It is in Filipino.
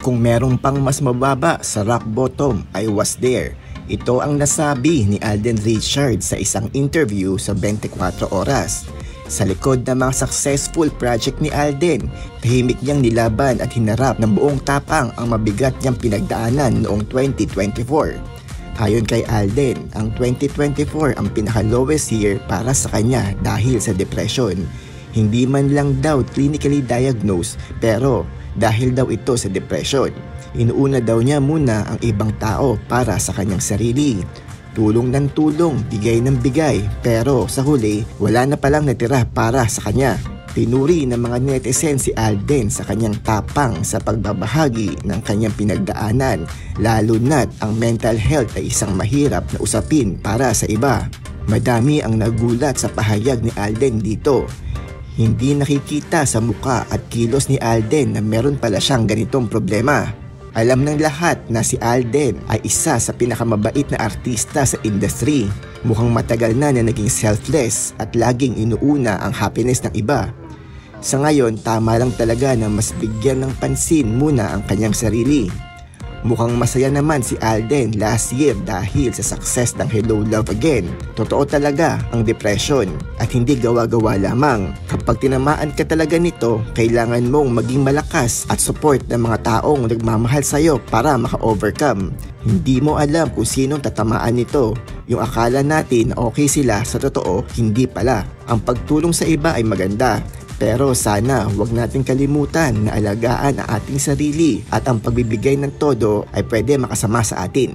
Kung merong pang mas mababa sa rock bottom, I was there. Ito ang nasabi ni Alden Richards sa isang interview sa 24 Oras. Sa likod ng mga successful project ni Alden, tahimik niyang nilaban at hinarap ng buong tapang ang mabigat niyang pinagdaanan noong 2024. Ayon kay Alden, ang 2024 ang pinaka-lowest year para sa kanya dahil sa depression. Hindi man lang daw clinically diagnosed, pero dahil daw ito sa depression. Inuuna daw niya muna ang ibang tao para sa kanyang sarili. Tulong ng tulong, bigay ng bigay, pero sa huli, wala na palang natira para sa kanya. Tinuri ng mga netizen si Alden sa kanyang tapang sa pagbabahagi ng kanyang pinagdaanan, lalo na't ang mental health ay isang mahirap na usapin para sa iba. Madami ang nagulat sa pahayag ni Alden dito. Hindi nakikita sa muka at kilos ni Alden na meron pala siyang ganitong problema. Alam ng lahat na si Alden ay isa sa pinakamabait na artista sa industry. Mukhang matagal na naging selfless at laging inuuna ang happiness ng iba. Sa ngayon, tama lang talaga na mas bigyan ng pansin muna ang kanyang sarili. Mukhang masaya naman si Alden last year dahil sa success ng Hello Love Again. Totoo talaga ang depression at hindi gawa-gawa lamang. Kapag tinamaan ka talaga nito, kailangan mong maging malakas at support ng mga taong nagmamahal sa'yo para maka-overcome. Hindi mo alam kung sinong tatamaan nito. Yung akala natin na okay sila, sa totoo, hindi pala. Ang pagtulong sa iba ay maganda. Pero sana huwag natin kalimutan na alagaan ang ating sarili at ang pagbibigay ng todo ay pwede makasama sa atin.